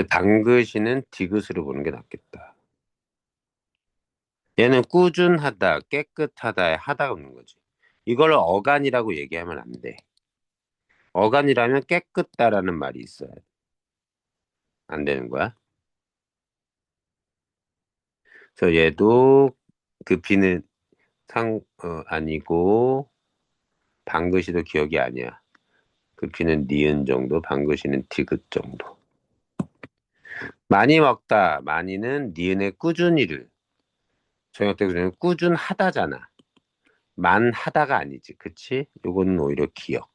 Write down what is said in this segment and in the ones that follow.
방긋이는 디귿으로 보는 게 낫겠다. 얘는 꾸준하다, 깨끗하다에 하다가 없는 거지. 이걸 어간이라고 얘기하면 안 돼. 어간이라면 깨끗다라는 말이 있어야 돼. 안 되는 거야. 그래서 얘도 그 비는 아니고 방긋이도 기억이 아니야. 그 비는 니은 정도, 방긋이는 디귿 정도. 많이 먹다, 많이는 니은의 꾸준히를. 저녁 때 그러면 꾸준하다잖아. 만하다가 아니지, 그치? 요거는 오히려 기억.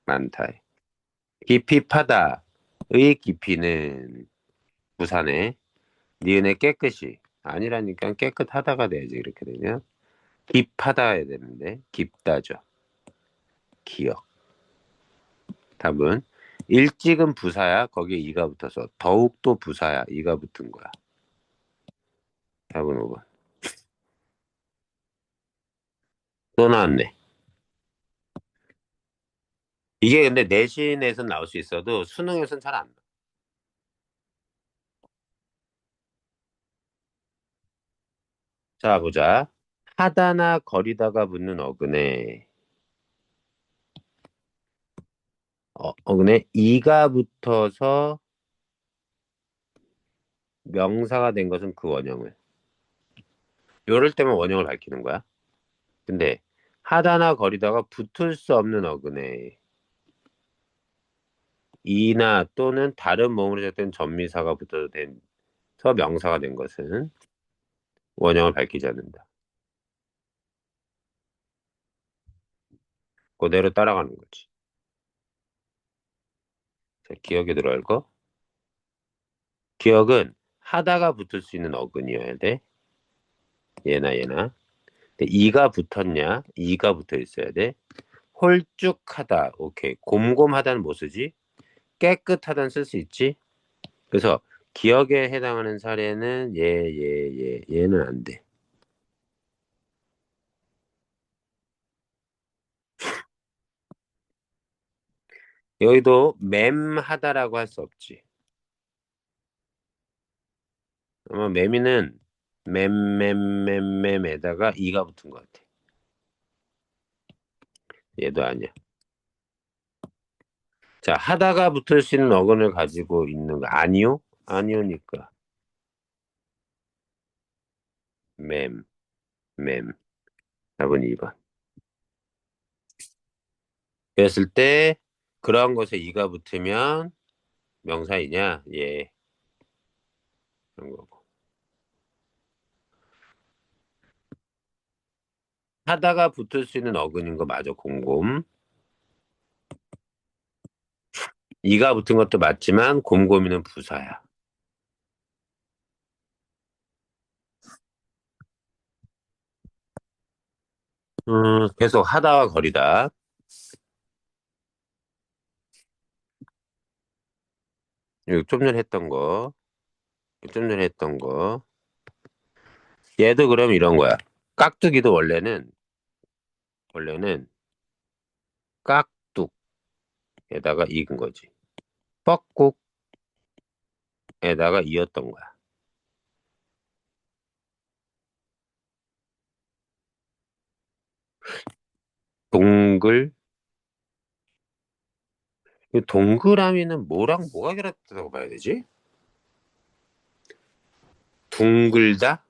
많다에. 깊이 파다의 깊이는 부산에 니은의 깨끗이 아니라니까 깨끗하다가 돼야지 이렇게 되면 깊하다 해야 되는데 깊다죠. 기억. 답은 일찍은 부사야. 거기에 이가 붙어서 더욱도 부사야. 이가 붙은 거야. 답은 5번. 또 나왔네. 이게 근데 내신에선 나올 수 있어도 수능에선 잘 안 나와. 자, 보자. 하다나 거리다가 붙는 어근에 어근에 이가 붙어서 명사가 된 것은 그 원형을. 요럴 때만 원형을 밝히는 거야. 근데 하다나 거리다가 붙을 수 없는 어근에 이나 또는 다른 몸으로 시작된 전미사가 붙어서 서 명사가 된 것은 원형을 밝히지 않는다. 그대로 따라가는 거지. 자, 기억에 들어갈 거. 기억은 하다가 붙을 수 있는 어근이어야 돼. 얘나 얘나. 근데 이가 붙었냐? 이가 붙어 있어야 돼. 홀쭉하다. 오케이. 곰곰하다는 뭐 쓰지? 깨끗하다는 쓸 수 있지? 그래서 기억에 해당하는 사례는 얘는 안 돼. 여기도 맴하다라고 할 수 없지. 아마 매미는 맴에다가 이가 붙은 것 같아. 얘도 아니야. 자, 하다가 붙을 수 있는 어근을 가지고 있는 거 아니요? 아니오니까 맴, 맴. 답은 2번. 그랬을 때 그러한 것에 이가 붙으면 명사이냐? 예, 그런 거고. 하다가 붙을 수 있는 어근인 거 맞아, 곰곰. 이가 붙은 것도 맞지만 곰곰이는 부사야. 계속 하다와 거리다. 이거 좀 전에 했던 거. 좀 전에 했던 거. 얘도 그럼 이런 거야. 깍두기도 원래는 깍둑에다가 익은 거지. 뻐국에다가 이었던 거야. 동글, 이 동그라미는 뭐랑 뭐가 결합됐다고 봐야 되지? 둥글다?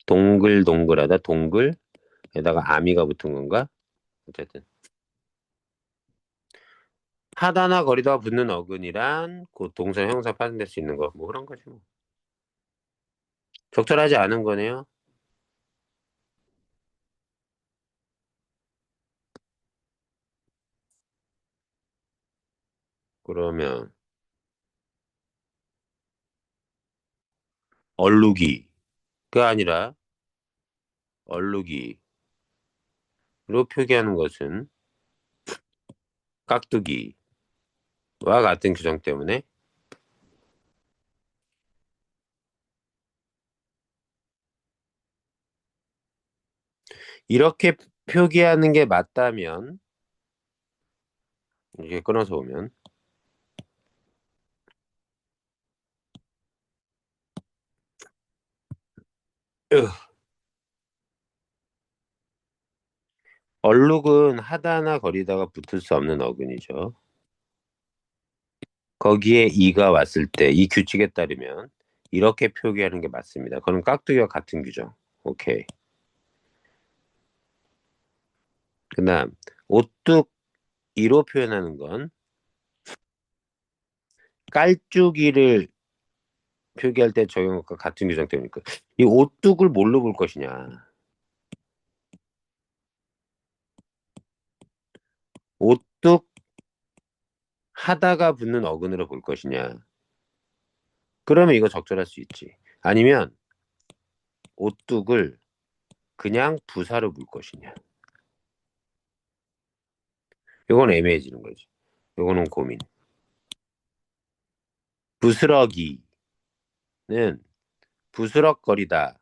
동글동글하다, 동글에다가 아미가 붙은 건가? 어쨌든. 하다나 거리다가 붙는 어근이란 그 동사 형사 파생될 수 있는 거. 뭐 그런 거지 뭐. 적절하지 않은 거네요. 그러면 얼룩이가 아니라 얼룩이로 표기하는 것은 깍두기와 같은 규정 때문에 이렇게 표기하는 게 맞다면 이렇게 끊어서 보면 으, 얼룩은 하다나 거리다가 붙을 수 없는 어근이죠. 거기에 이가 왔을 때 이 규칙에 따르면 이렇게 표기하는 게 맞습니다. 그건 깍두기와 같은 규정. 오케이. 그다음 오뚝이로 표현하는 건 깔쭉이를 표기할 때 적용한 것과 같은 규정 때문이니까 이 오뚝을 뭘로 볼 것이냐. 오뚝 하다가 붙는 어근으로 볼 것이냐. 그러면 이거 적절할 수 있지. 아니면 오뚝을 그냥 부사로 볼 것이냐. 이건 애매해지는 거지. 이거는 고민. 부스러기는 부스럭거리다.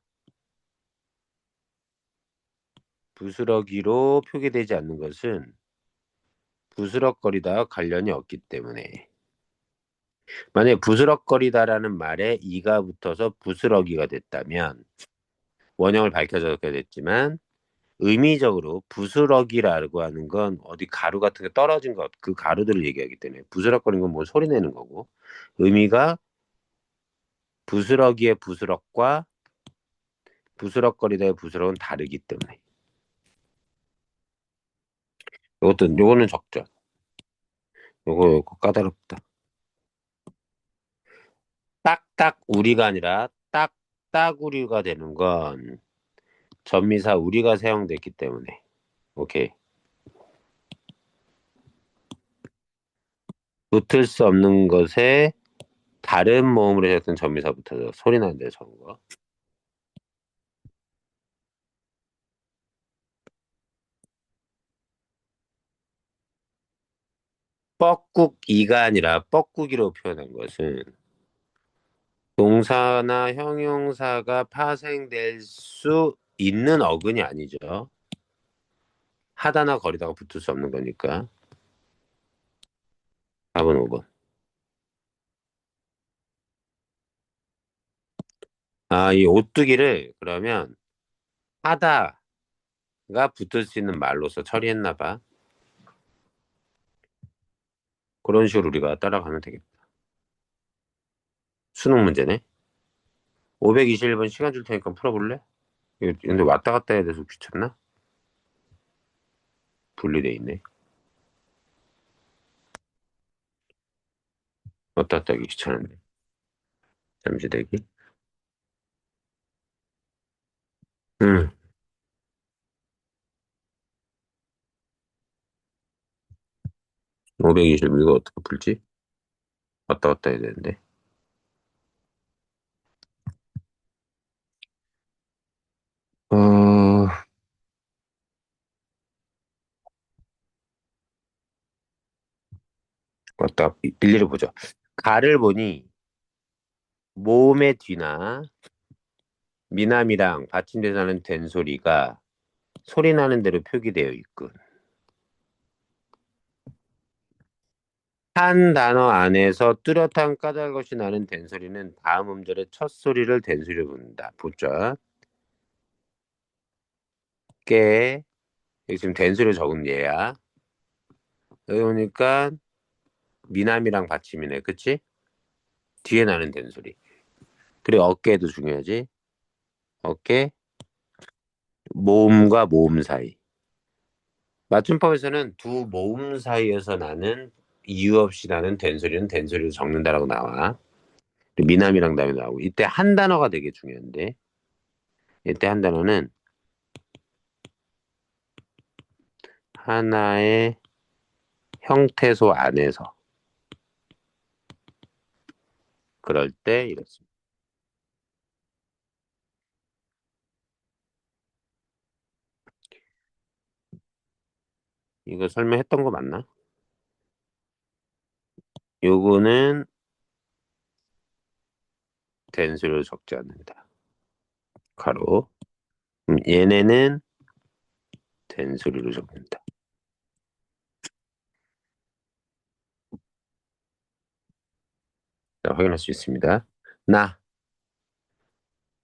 부스러기로 표기되지 않는 것은 부스럭거리다와 관련이 없기 때문에 만약에 부스럭거리다라는 말에 이가 붙어서 부스러기가 됐다면 원형을 밝혀졌게 됐지만 의미적으로 부스러기라고 하는 건 어디 가루 같은 게 떨어진 것, 그 가루들을 얘기하기 때문에 부스럭거리는 건 뭐 소리 내는 거고 의미가 부스러기의 부스럭과 부스럭거리다의 부스럭은 다르기 때문에 요거는 적죠. 요거 까다롭다. 딱딱 우리가 아니라 딱따구리가 되는 건 전미사 우리가 사용됐기 때문에 오케이. 붙을 수 없는 것에 다른 모음으로 시작된 전미사부터 소리 나는데 저거 뻐꾹이가 아니라 뻐꾸기로 표현한 것은 동사나 형용사가 파생될 수 있는 어근이 아니죠. 하다나 거리다가 붙을 수 없는 거니까. 4번, 5번. 아, 이 오뚜기를 그러면 하다가 붙을 수 있는 말로서 처리했나 봐. 그런 식으로 우리가 따라가면 되겠다. 수능 문제네. 521번 시간 줄 테니까 풀어볼래? 근데 왔다 갔다 해야 돼서 귀찮나? 분리돼 있네. 왔다 갔다 하기 귀찮은데. 잠시 대기. 응. 521 이거 어떻게 풀지? 왔다 갔다 해야 되는데. 어, 왔다, 일일이 보죠. 가를 보니 모음의 뒤나 미남이랑 받침대사는 된 소리가 소리 나는 대로 표기되어 있군. 한 단어 안에서 뚜렷한 까닭없이 나는 된소리는 다음 음절의 첫 소리를 된소리로 부른다. 보자. 깨. 여기 지금 된소리를 적은 얘야. 여기 보니까 미남이랑 받침이네. 그치? 뒤에 나는 된소리. 그리고 어깨도 중요하지. 어깨, 모음과 모음 사이. 맞춤법에서는 두 모음 사이에서 나는 이유 없이 나는 된소리는 된소리로 적는다라고 나와. 미남이랑 다음에 나오고. 이때 한 단어가 되게 중요한데. 이때 한 단어는 하나의 형태소 안에서 그럴 때 이렇습니다. 이거 설명했던 거 맞나? 요거는 된수를 적지 않는다. 가로. 얘네는 된수를 적는다. 자, 확인할 수 있습니다. 나.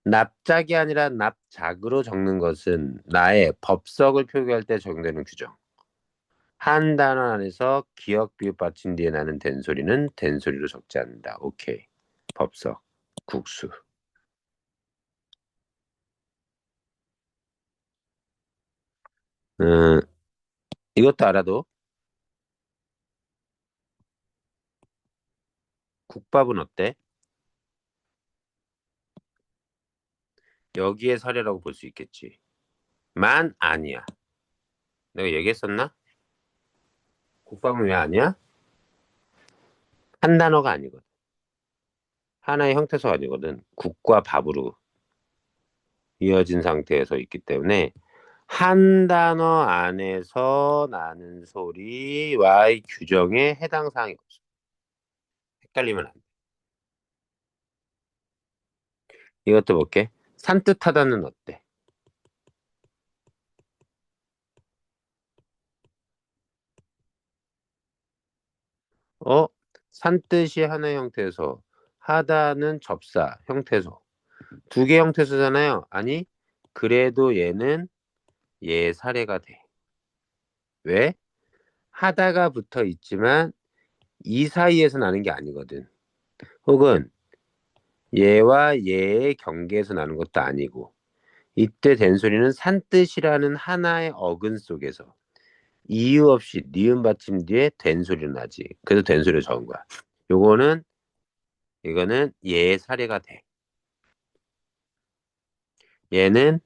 납작이 아니라 납작으로 적는 것은 나의 법석을 표기할 때 적용되는 규정. 한 단어 안에서 기역, 비읍, 받침 뒤에 나는 된소리는 된소리로 적지 않는다. 오케이. 법석, 국수. 음, 이것도 알아도 국밥은 어때? 여기에 사례라고 볼 수 있겠지. 만 아니야. 내가 얘기했었나? 국밥은 왜 아니야? 한 단어가 아니거든. 하나의 형태소가 아니거든. 국과 밥으로 이어진 상태에서 있기 때문에 한 단어 안에서 나는 소리와의 규정에 해당 사항이 없어. 헷갈리면 안 돼. 이것도 볼게. 산뜻하다는 어때? 어? 산뜻이 하나의 형태소, 하다는 접사, 형태소. 두 개 형태소잖아요. 아니, 그래도 얘는 얘 사례가 돼. 왜? 하다가 붙어 있지만 이 사이에서 나는 게 아니거든. 혹은 얘와 얘의 경계에서 나는 것도 아니고 이때 된소리는 산뜻이라는 하나의 어근 속에서 이유 없이 니은 받침 뒤에 된소리를 나지. 그래서 된소리를 적은 거야. 요거는 이거는 얘의 사례가 돼. 얘는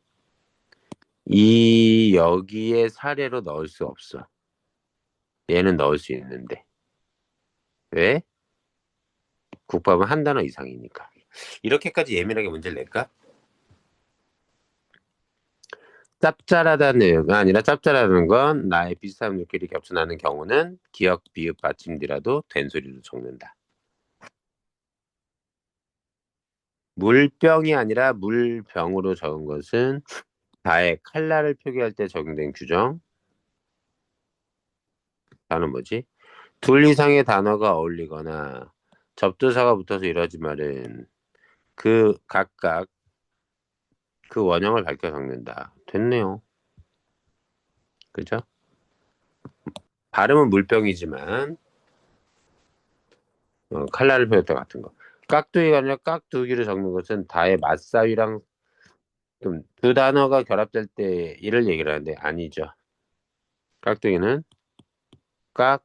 이 여기에 사례로 넣을 수 없어. 얘는 넣을 수 있는데. 왜? 국밥은 한 단어 이상이니까. 이렇게까지 예민하게 문제를 낼까? 짭짤하다는 아니라 짭짤하다는 건 나의 비슷한 물끼리 겹쳐나는 경우는 기역, 비읍, 받침뒤라도 된소리로 적는다. 물병이 아니라 물병으로 적은 것은 다의 칼라를 표기할 때 적용된 규정. 단어 뭐지? 둘 이상의 단어가 어울리거나 접두사가 붙어서 이러지 말은 그 각각 그 원형을 밝혀 적는다. 됐네요. 그죠? 발음은 물병이지만 칼라를 표현했다 같은 거. 깍두기가 아니라 깍두기를 적는 것은 다의 맞사위랑 좀 두 단어가 결합될 때 이를 얘기를 하는데 아니죠. 깍두기는 깍,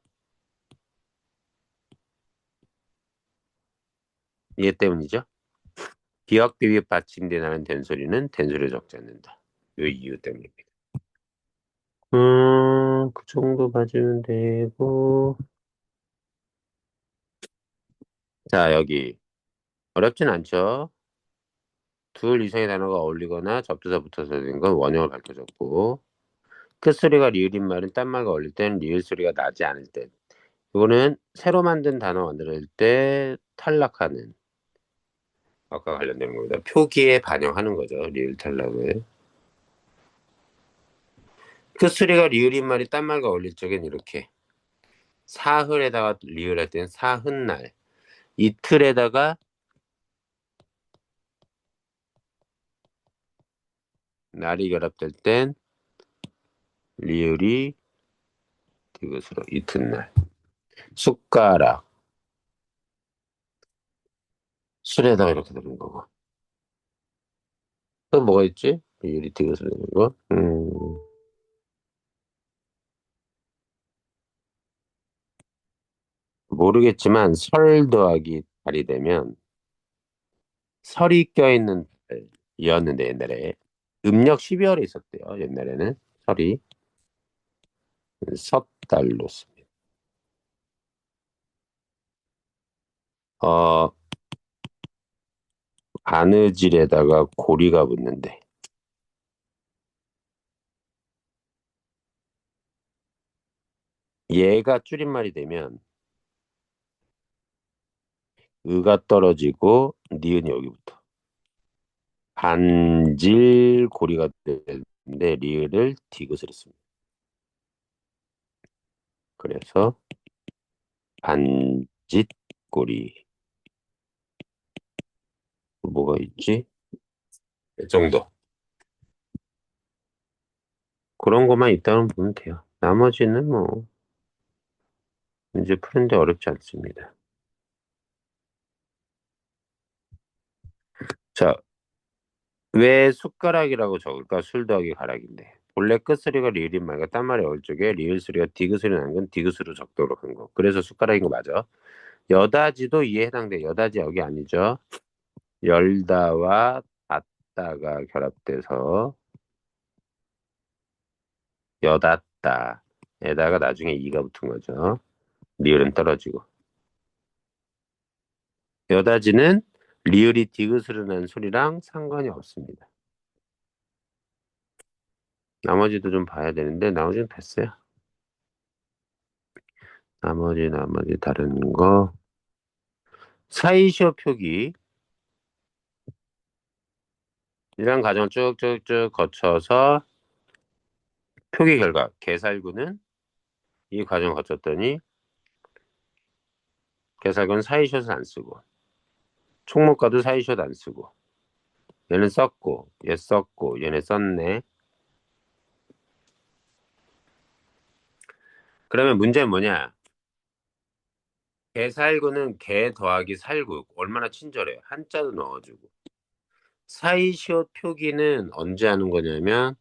얘 때문이죠. 기역, 비읍, 받침대 나는 된소리는 된소리를 적지 않는다. 요 이유 때문입니다. 그 정도 봐주면 되고. 자, 여기. 어렵진 않죠? 둘 이상의 단어가 어울리거나 접두사 붙어서 된 건 원형을 밝혀줬고, 끝소리가 리을인 말은 딴 말과 어울릴 땐 리을 소리가 나지 않을 때. 이거는 새로 만든 단어 만들 때 탈락하는, 아까 관련되는 겁니다. 표기에 반영하는 거죠. 리을 탈락을. 끝소리가 리을인 말이 딴 말과 어울릴 적엔 이렇게. 사흘에다가 리을 할 때는 사흔날. 이틀에다가 날이 결합될 땐 리을이 디귿으로 이튿날. 숟가락. 술에다가 이렇게 되는 거고. 또 뭐가 있지? 리을이 디귿으로 되는 거? 모르겠지만 설 더하기 달이 되면 설이 껴있는 달이었는데 옛날에 음력 12월에 있었대요. 옛날에는 설이 섣달로 씁니다. 어, 바느질에다가 고리가 붙는데 얘가 줄임말이 되면 의가 떨어지고 니은이 여기부터 반질 고리가 되는데 리을을 디귿을 씁니다. 그래서 반짓고리 뭐가 있지? 이 정도. 그런 것만 있다면 보면 돼요. 나머지는 뭐 문제 푸는데 어렵지 않습니다. 자, 왜 숟가락이라고 적을까? 술 더하기 가락인데. 본래 끝소리가 리을인 말과 딴 말이 어울 적에 리을 소리가 디귿 소리 나는 건 디귿으로 적도록 한 거. 그래서 숟가락인 거 맞아. 여다지도 이에 해당돼. 여다지 여기 아니죠. 열다와 닫다가 결합돼서 여닫다. 에다가 나중에 이가 붙은 거죠. 리을은 떨어지고. 여다지는 리을이 디귿으로 난 소리랑 상관이 없습니다. 나머지도 좀 봐야 되는데 나머지는 됐어요. 나머지 다른 거. 사이시오 표기 이런 과정을 쭉쭉쭉 거쳐서 표기 결과 개살구는 이 과정을 거쳤더니 개살구는 사이시옷을 안 쓰고 총무과도 사이시옷 안 쓰고 얘는 썼고 얘 썼고 얘네 썼네. 그러면 문제는 뭐냐? 개살구는 개 더하기 살구 얼마나 친절해요. 한자도 넣어주고 사이시옷 표기는 언제 하는 거냐면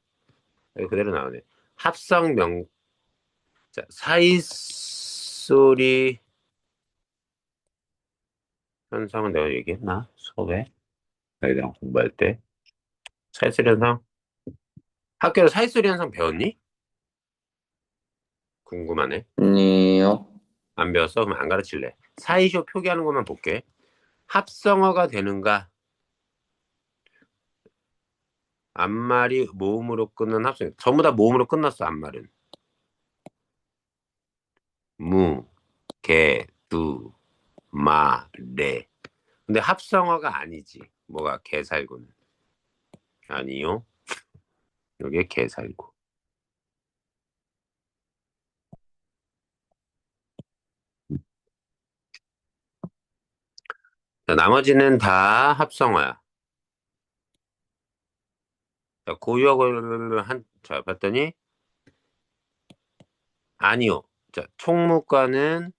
여기 그대로 나오네. 합성명 자, 사이소리 현상은 내가 얘기했나? 수업에? 내가 공부할 때. 사이소리 현상? 학교에서 사이소리 현상 배웠니? 궁금하네. 아니요. 안 배웠어? 그럼 안 가르칠래. 사이쇼 표기하는 것만 볼게. 합성어가 되는가? 앞말이 모음으로 끊는 합성. 전부 다 모음으로 끝났어, 앞말은. 무, 개, 두, 마, 레. 근데 합성어가 아니지. 뭐가 개살구는. 아니요. 여기에 개살구. 자, 나머지는 다 합성어야. 자, 고유어를 자, 봤더니, 아니요. 자, 총무과는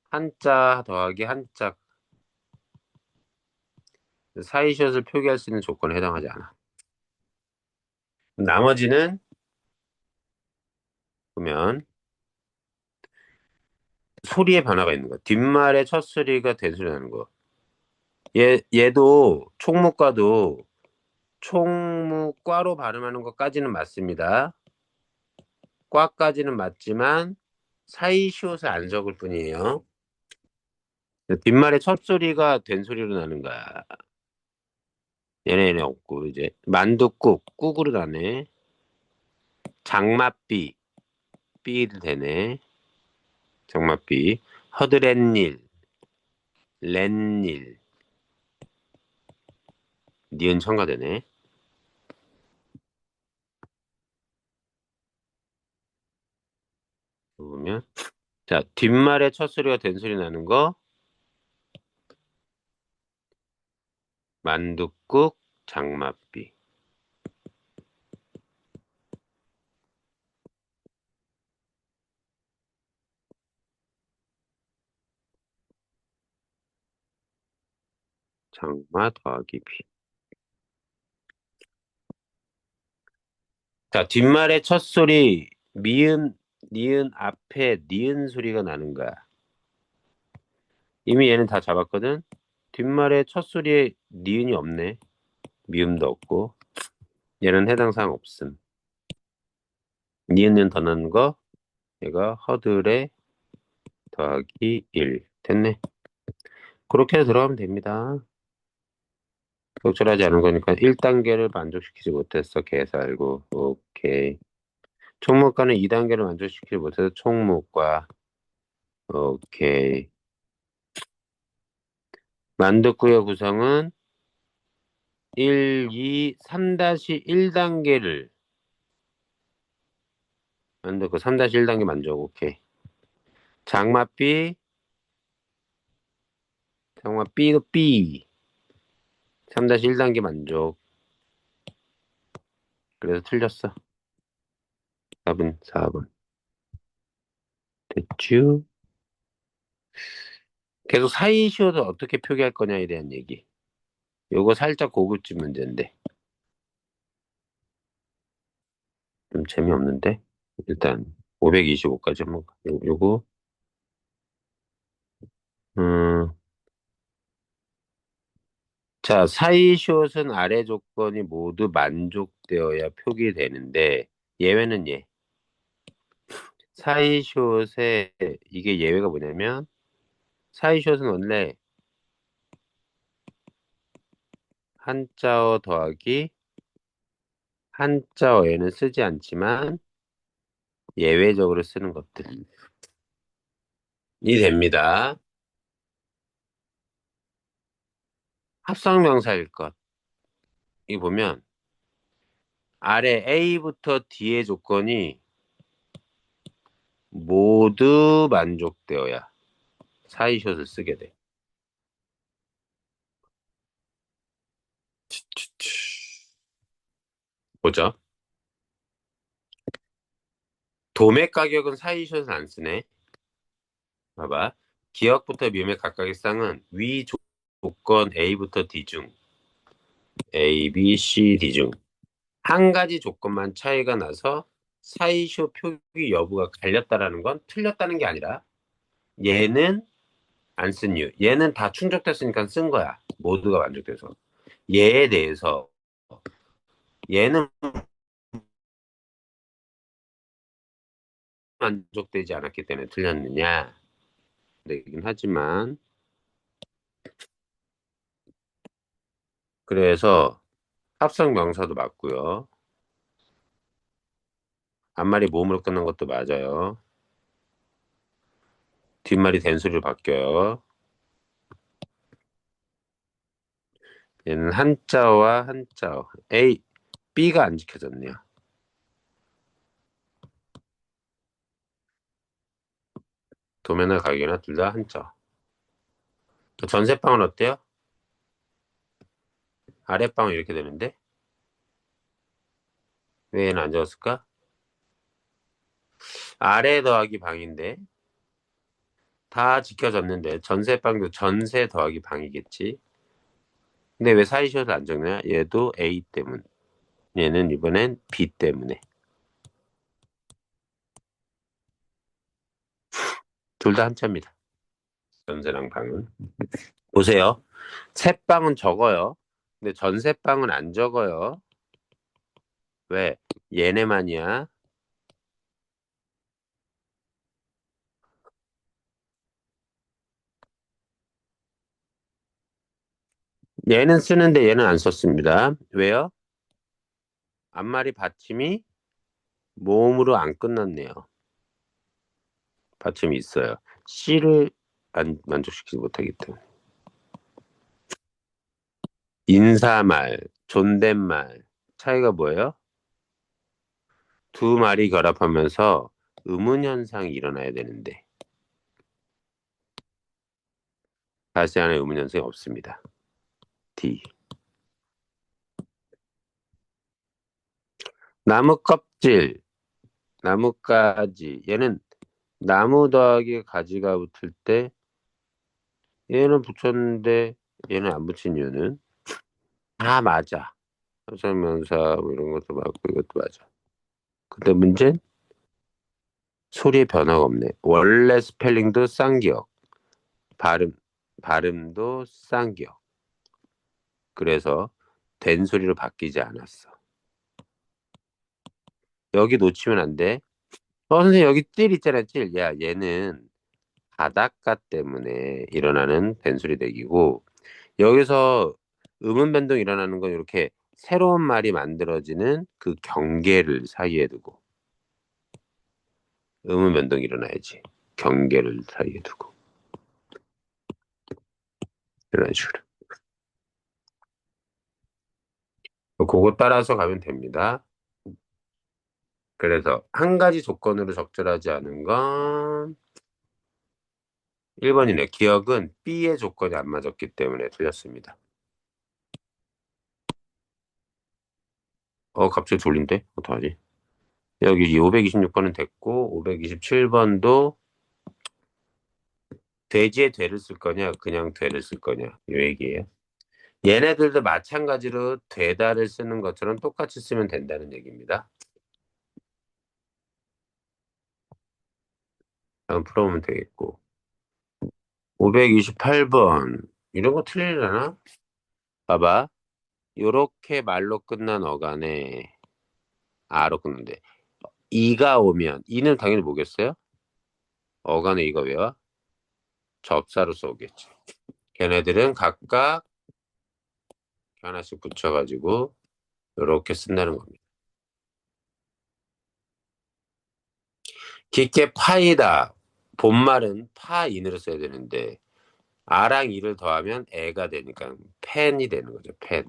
한자 더하기 한자. 사이샷을 표기할 수 있는 조건에 해당하지 않아. 나머지는 보면 소리의 변화가 있는 거. 뒷말에 첫 소리가 대소리 나는 거. 얘도 총무과도 총무과로 발음하는 것까지는 맞습니다. 과까지는 맞지만 사이시옷을 안 적을 뿐이에요. 뒷말에 첫 소리가 된 소리로 나는 거야. 얘네 없고 이제 만둣국 꾹으로 나네. 장맛비 삐를 되네. 장맛비 허드렛일 렛일 니은 첨가되네. 보면 자 뒷말에 첫 소리가 된 소리 나는 거 만둣국 장맛비. 장마 더하기 비. 자 뒷말에 첫 소리 미음 니은 앞에 니은 소리가 나는 거야. 이미 얘는 다 잡았거든. 뒷말에 첫 소리에 니은이 없네. 미음도 없고 얘는 해당 사항 없음. 니은은 더 넣는 거 얘가 허들에 더하기 1 됐네. 그렇게 들어가면 됩니다. 적절하지 않은 거니까 1단계를 만족시키지 못했어. 개살고 오케이. 총무과는 2단계를 만족시키지 못해서 총무과 오케이. 만덕구의 구성은 1, 2, 3-1단계를 만덕구 3-1단계 만족 오케이. 장맛비 장맛비도 B 3-1단계 만족. 그래서 틀렸어. 답은 4번. 됐쥬? 계속 사이시오도 어떻게 표기할 거냐에 대한 얘기. 요거 살짝 고급진 문제인데. 좀 재미없는데? 일단 525까지 한번 요거 음, 자, 사이숏은 아래 조건이 모두 만족되어야 표기되는데 예외는 예. 사이숏에 이게 예외가 뭐냐면 사이숏은 원래 한자어 더하기 한자어에는 쓰지 않지만 예외적으로 쓰는 것들이 됩니다. 합성명사일 것. 이 보면 아래 A부터 D의 조건이 모두 만족되어야 사이숏을 쓰게 돼. 보죠. 도매 가격은 사이숏을 안 쓰네. 봐봐. 기역부터 묘매 각각의 쌍은 위 조건 A부터 D 중 A, B, C, D 중 한 가지 조건만 차이가 나서 사이쇼 표기 여부가 갈렸다라는 건 틀렸다는 게 아니라 얘는 안 쓴 이유. 얘는 다 충족됐으니까 쓴 거야. 모두가 만족돼서. 얘에 대해서 얘는 만족되지 않았기 때문에 틀렸느냐. 그러긴 하지만 그래서 합성 명사도 맞고요. 앞말이 모음으로 끝난 것도 맞아요. 뒷말이 된소리로 바뀌어요. 얘는 한자어와 한자어. A, B가 안 지켜졌네요. 도매나 가격이나 둘 다 한자어. 전세방은 어때요? 아랫방은 이렇게 되는데 왜 얘는 안 적었을까? 아래 더하기 방인데 다 지켜졌는데 전세방도 전세 더하기 방이겠지. 근데 왜 사이시옷을 안 적냐? 얘도 A 때문. 얘는 이번엔 B 때문에. 둘 다 한자입니다. 전세랑 방은. 보세요. 새방은 적어요. 근데 전세방은 안 적어요. 왜? 얘네만이야. 얘는 쓰는데 얘는 안 썼습니다. 왜요? 앞말이 받침이 모음으로 안 끝났네요. 받침이 있어요. C를 안 만족시키지 못하기 때문에. 인사말, 존댓말 차이가 뭐예요? 두 말이 결합하면서 의문 현상이 일어나야 되는데 다시 하는 의문 현상이 없습니다. D. 나무 껍질, 나뭇가지. 얘는 나무 더하기 가지가 붙을 때 얘는 붙였는데 얘는 안 붙인 이유는 다 맞아. 설명사 뭐 이런 것도 맞고 이것도 맞아. 근데 문제는 소리의 변화가 없네. 원래 스펠링도 쌍기역, 발음 발음도 쌍기역. 그래서 된 소리로 바뀌지 않았어. 여기 놓치면 안 돼. 선생님 여기 찔 있잖아, 찔. 야, 얘는 바닷가 때문에 일어나는 된소리 대기고 여기서 음운 변동이 일어나는 건 이렇게 새로운 말이 만들어지는 그 경계를 사이에 두고 음운 변동이 일어나야지. 경계를 사이에 두고 이런 식으로. 그거 따라서 가면 됩니다. 그래서 한 가지 조건으로 적절하지 않은 건 1번이네. 기억은 B의 조건이 안 맞았기 때문에 틀렸습니다. 갑자기 졸린데? 어떡하지? 여기 526번은 됐고, 527번도 돼지에 돼를 쓸 거냐, 그냥 돼를 쓸 거냐, 이 얘기예요. 얘네들도 마찬가지로 되다를 쓰는 것처럼 똑같이 쓰면 된다는 얘기입니다. 한번 풀어보면 되겠고. 528번. 이런 거 틀리려나? 봐봐. 요렇게 말로 끝난 어간에 아로 끊는데. 이가 오면, 이는 당연히 뭐겠어요? 어간에 이가 왜 와? 접사로서 오겠지. 걔네들은 각각 하나씩 붙여가지고 요렇게 쓴다는 겁니다. 깊게 파이다. 본말은 파인으로 써야 되는데 아랑 이를 더하면 애가 되니까 펜이 되는 거죠. 펜.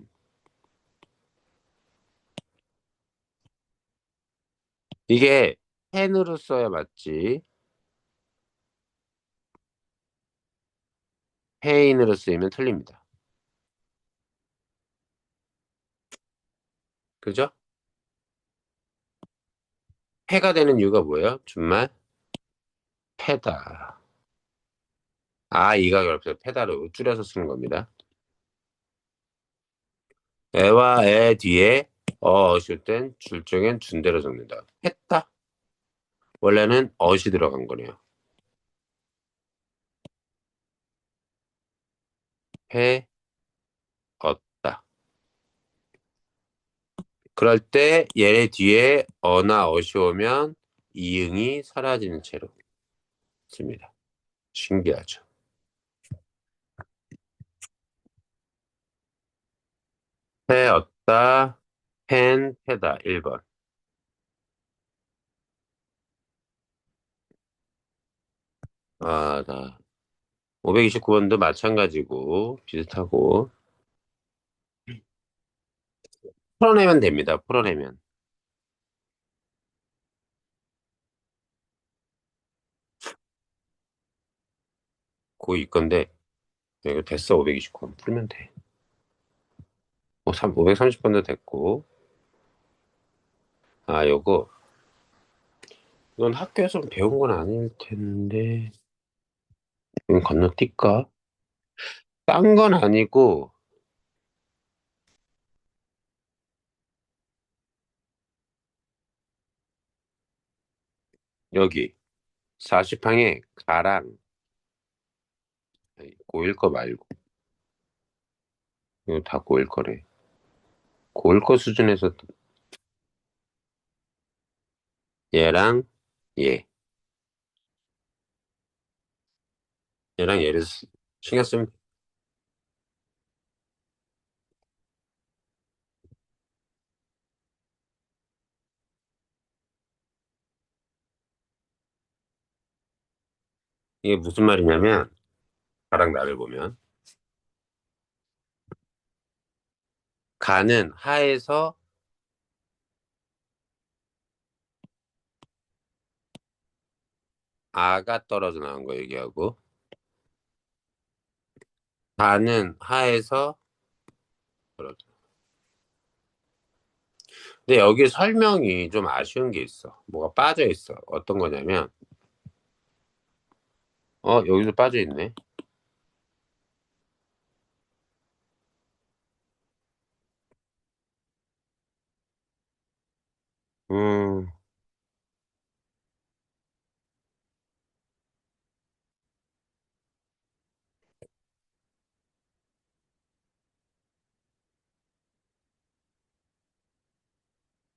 이게 펜으로 써야 맞지. 페인으로 쓰이면 틀립니다. 그죠? 패가 되는 이유가 뭐예요? 준말 패다. 아, 이가 결합해서 패다로 줄여서 쓰는 겁니다. 애와 애 뒤에 어실 땐 줄정엔 준대로 적는다. 했다. 원래는 어시 들어간 거네요. 해, 얻다. 그럴 때 얘네 뒤에 어나 어시 오면 이응이 사라지는 채로 씁니다. 신기하죠. 해, 얻다, 펜, 패다. 1번. 아, 나 529번도 마찬가지고 비슷하고 풀어내면 됩니다. 풀어내면. 고2 건데 이거 됐어. 529번 풀면 돼. 530번도 됐고. 아, 요거 이건 학교에서 배운 건 아닐 텐데 이건 건너뛸까? 딴 건 아니고 여기 40항에 가랑 고1 거 말고 이거 다 고1 거래. 고1 거 수준에서 얘랑 얘 얘랑 얘를 신경 쓰면 이게 무슨 말이냐면 가랑 나를 보면 가는 하에서 아가 떨어져 나온 거 얘기하고 가는 하에서 떨어져. 근데 여기 설명이 좀 아쉬운 게 있어. 뭐가 빠져 있어. 어떤 거냐면 여기도 빠져 있네. 음,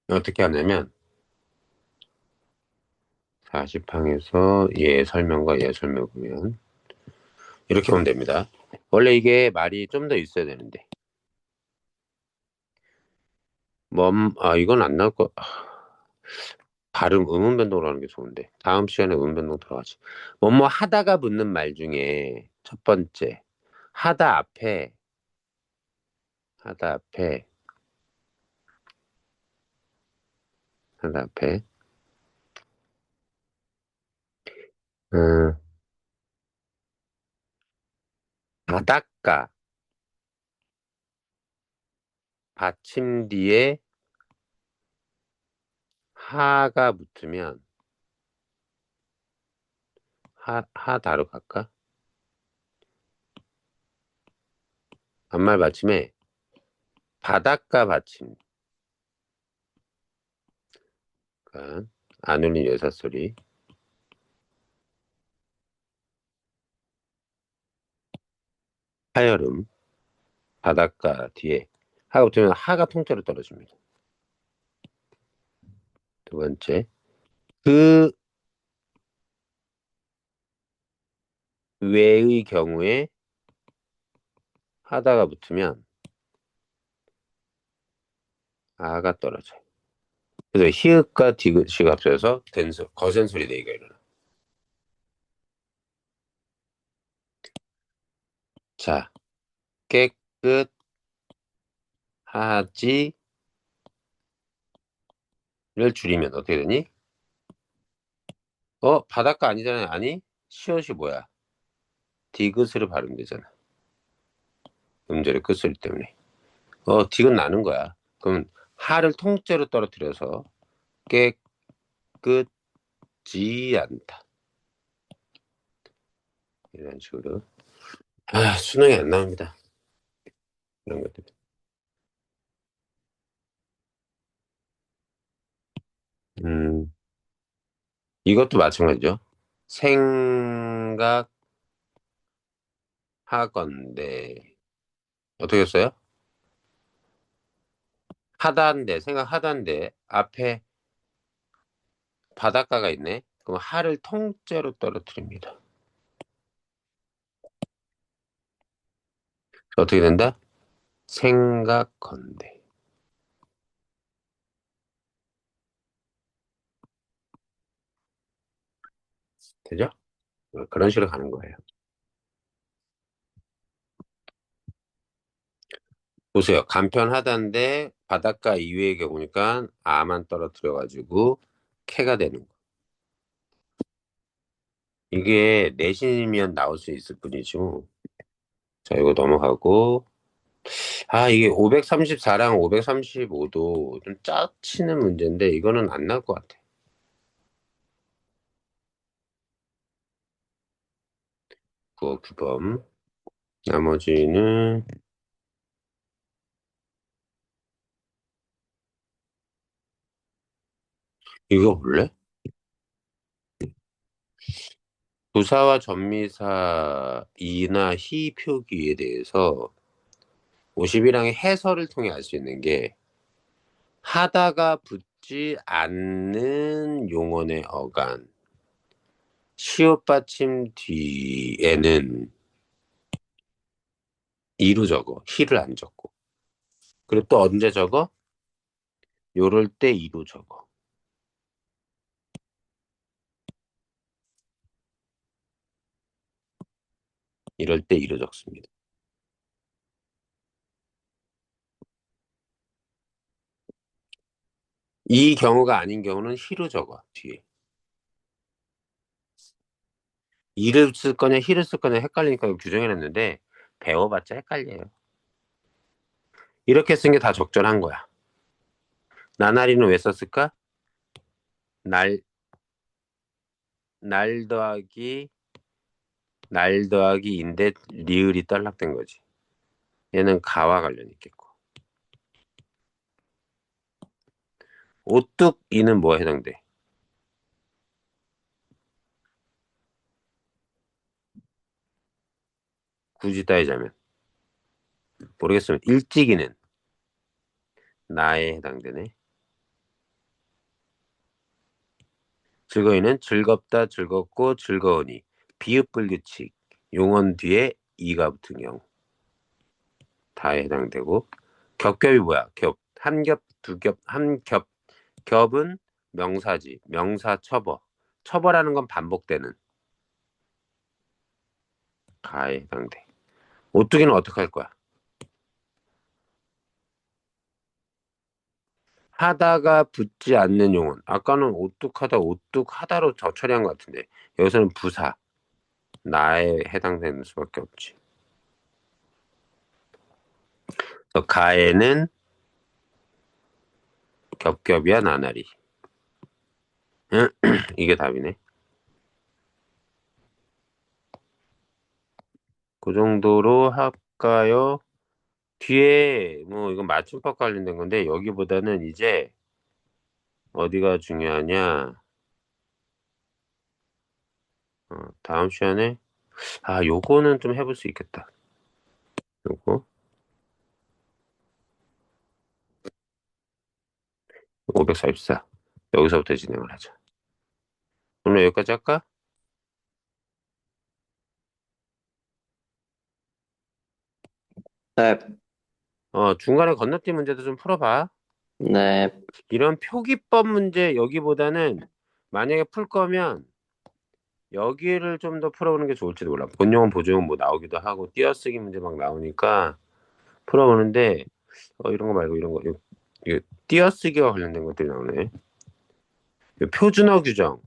어떻게 하냐면 40항에서 얘 설명과 얘 설명 보면 이렇게 보면 됩니다. 원래 이게 말이 좀 더 있어야 되는데 이건 안 나올 거. 발음 음운 변동으로 하는 게 좋은데 다음 시간에 음운 변동 들어가지. 뭐뭐 하다가 붙는 말 중에 첫 번째 하다 앞에 하다 앞에 하다 앞에 음, 바닷가, 받침 뒤에 하가 붙으면 하다로 갈까? 반말 받침에 바닷가 받침. 그러니까 안 울린 여사 소리. 하여름. 바닷가 뒤에 하가 붙으면 하가 통째로 떨어집니다. 두 번째. 그 외의 경우에 하다가 붙으면 아가 떨어져요. 그래서 히읗과 디귿이 합쳐서 거센 소리 내기가 일어나. 자, 깨끗하지를 줄이면 어떻게 되니? 바닷가 아니잖아요. 아니, 시옷이 뭐야? 디귿으로 발음되잖아. 음절의 끝소리 때문에. 디귿 나는 거야. 그럼 하를 통째로 떨어뜨려서 깨끗지 않다. 이런 식으로. 수능이 안 나옵니다. 이런 것들. 음, 이것도 마찬가지죠. 생각하건대. 어떻게 했어요? 생각하다인데, 앞에 바닷가가 있네? 그럼 하를 통째로 떨어뜨립니다. 어떻게 된다? 생각건대. 되죠? 그런 식으로 가는 거예요. 보세요. 간편하다인데 바닷가 이외의 경우니까 아만 떨어뜨려가지고 캐가 되는 거. 이게 내신이면 나올 수 있을 뿐이죠. 자, 이거 넘어가고. 이게 534랑 535도 좀 짜치는 문제인데 이거는 안 나올 것 같아. 9번. 나머지는 이거 볼래? 부사와 전미사 이나 히 표기에 대해서 50이랑의 해설을 통해 알 수 있는 게 하다가 붙지 않는 용언의 어간 시옷 받침 뒤에는 이루 적어 히를 안 적고 그리고 또 언제 적어? 요럴 때 이루 적어 이럴 때 이루 적습니다. 이 경우가 아닌 경우는 히로 적어 뒤에 이를 쓸 거냐 히를 쓸 거냐 헷갈리니까 이거 규정해놨는데 배워봤자 헷갈려요. 이렇게 쓴 게 다 적절한 거야. 나날이는 왜 썼을까? 날, 날 더하기 날 더하기인데 리을이 딸락된 거지. 얘는 가와 관련 있겠고. 오뚝이는 뭐에 해당돼? 굳이 따지자면 모르겠으면 일찍이는 나에 해당되네. 즐거이는 즐겁다 즐겁고 즐거우니 비읍불규칙 용언 뒤에 이가 붙은 경우 다에 해당되고 겹겹이 뭐야? 겹. 한 겹, 두 겹, 한 겹. 겹은 명사지. 명사 첩어. 첩어라는 건 반복되는 가에 해당돼. 오뚜기는 어떻게 할 거야? 하다가 붙지 않는 용언. 아까는 오뚝하다, 오뚝하다로 저 처리한 것 같은데 여기서는 부사, 나에 해당되는 수밖에 없지. 그래서 가에는 겹겹이야 나날이. 이게 답이네. 그 정도로 할까요? 뒤에 뭐 이건 맞춤법 관련된 건데 여기보다는 이제 어디가 중요하냐? 다음 시간에 요거는 좀 해볼 수 있겠다. 요거 544 여기서부터 진행을 하자. 오늘 여기까지 할까? 네, 중간에 건너뛰기 문제도 좀 풀어봐. 네, 이런 표기법 문제 여기보다는 만약에 풀 거면 여기를 좀 더 풀어보는 게 좋을지도 몰라. 본용은 보조용 뭐 나오기도 하고 띄어쓰기 문제 막 나오니까 풀어보는데 이런 거 말고 이런 거 이거 띄어쓰기와 관련된 것들이 나오네. 이 표준어 규정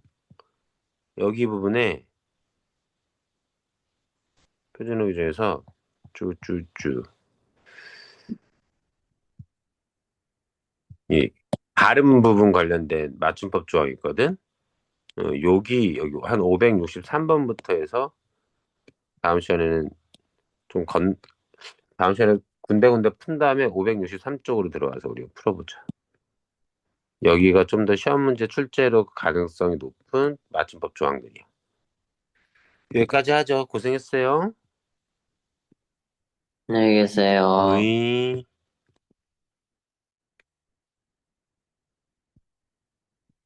여기 부분에 표준어 규정에서 쭈쭈쭈 이 발음 부분 관련된 맞춤법 조항이 있거든. 여기 한 563번부터 해서 다음 시간에는 좀 다음 시간에 군데군데 푼 다음에 563쪽으로 들어와서 우리가 풀어보자. 여기가 좀 더 시험 문제 출제로 가능성이 높은 맞춤법 조항들이야. 여기까지 하죠. 고생했어요. 안녕히 계세요. 으이.